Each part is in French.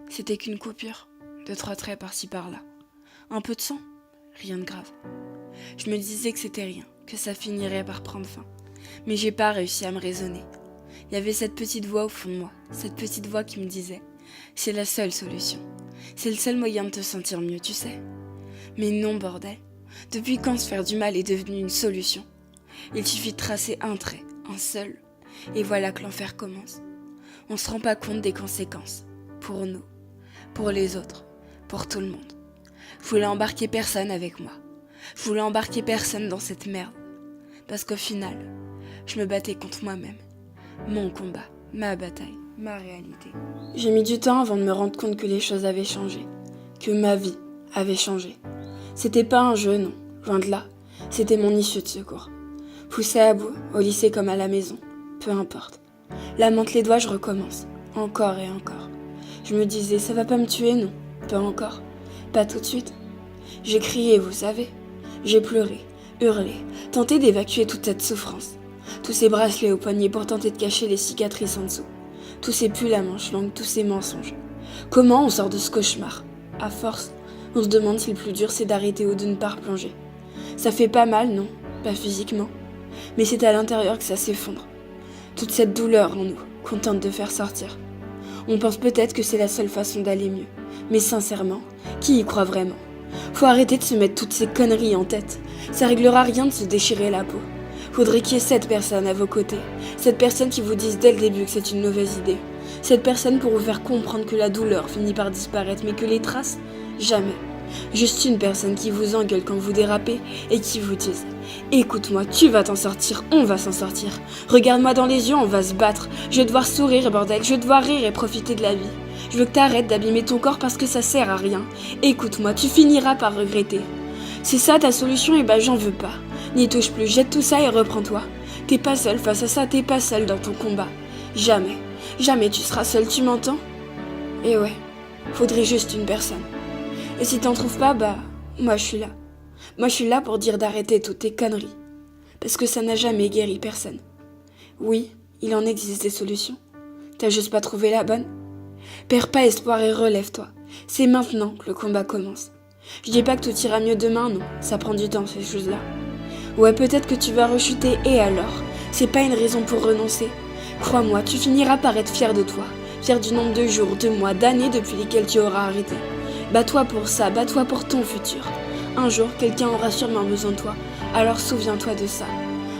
C'était qu'une coupure, 2-3 traits par-ci par-là. Un peu de sang, rien de grave. Je me disais que c'était rien, que ça finirait par prendre fin. Mais j'ai pas réussi à me raisonner. Il y avait cette petite voix au fond de moi, cette petite voix qui me disait « C'est la seule solution. C'est le seul moyen de te sentir mieux, tu sais. » Mais non, bordel. Depuis quand se faire du mal est devenu une solution? Il suffit de tracer un trait, un seul, et voilà que l'enfer commence. On se rend pas compte des conséquences. Pour nous, pour les autres, pour tout le monde. Je voulais embarquer personne avec moi. Je voulais embarquer personne dans cette merde. Parce qu'au final, je me battais contre moi-même. Mon combat, ma bataille, ma réalité. J'ai mis du temps avant de me rendre compte que les choses avaient changé. Que ma vie avait changé. C'était pas un jeu, non. Loin de là. C'était mon issue de secours. Poussé à bout, au lycée comme à la maison. Peu importe. La menthe les doigts, je recommence. Encore et encore. Je me disais, ça va pas me tuer, non. Pas encore. Pas tout de suite. J'ai crié, vous savez. J'ai pleuré, hurlé, tenté d'évacuer toute cette souffrance. Tous ces bracelets aux poignets pour tenter de cacher les cicatrices en dessous. Tous ces pulls à manches longues, tous ces mensonges. Comment on sort de ce cauchemar? À force, on se demande si le plus dur c'est d'arrêter ou de ne pas replonger. Ça fait pas mal, non? Pas physiquement. Mais c'est à l'intérieur que ça s'effondre. Toute cette douleur en nous, qu'on tente de faire sortir. On pense peut-être que c'est la seule façon d'aller mieux. Mais sincèrement, qui y croit vraiment? Faut arrêter de se mettre toutes ces conneries en tête. Ça réglera rien de se déchirer la peau. Faudrait qu'il y ait cette personne à vos côtés. Cette personne qui vous dise dès le début que c'est une mauvaise idée. Cette personne pour vous faire comprendre que la douleur finit par disparaître, mais que les traces, jamais. Juste une personne qui vous engueule quand vous dérapez et qui vous dise « Écoute-moi, tu vas t'en sortir, on va s'en sortir. Regarde-moi dans les yeux, on va se battre. Je vais devoir sourire, bordel, je vais devoir rire et profiter de la vie. Je veux que t'arrêtes d'abîmer ton corps parce que ça sert à rien. Écoute-moi, tu finiras par regretter. C'est ça ta solution, et ben j'en veux pas. N'y touche plus, jette tout ça et reprends-toi. T'es pas seul face à ça, t'es pas seul dans ton combat. Jamais, jamais tu seras seul, tu m'entends? Et ouais, faudrait juste une personne. Et si t'en trouves pas, bah, moi je suis là. Moi je suis là pour dire d'arrêter toutes tes conneries. Parce que ça n'a jamais guéri personne. Oui, il en existe des solutions. T'as juste pas trouvé la bonne? Perds pas espoir et relève-toi. C'est maintenant que le combat commence. Je dis pas que tout ira mieux demain, non. Ça prend du temps, ces choses-là. Ouais, peut-être que tu vas rechuter, et alors? C'est pas une raison pour renoncer. Crois-moi, tu finiras par être fier de toi. Fier du nombre de jours, de mois, d'années depuis lesquels tu auras arrêté. Bats-toi pour ça, bats-toi pour ton futur. Un jour, quelqu'un aura sûrement besoin de toi. Alors souviens-toi de ça.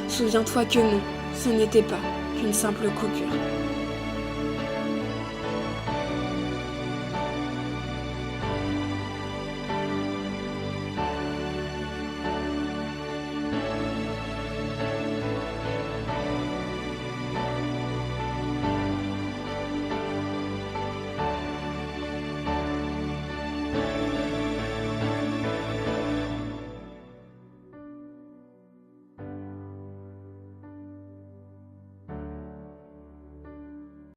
Souviens-toi que non, ce n'était pas qu'une simple coupure.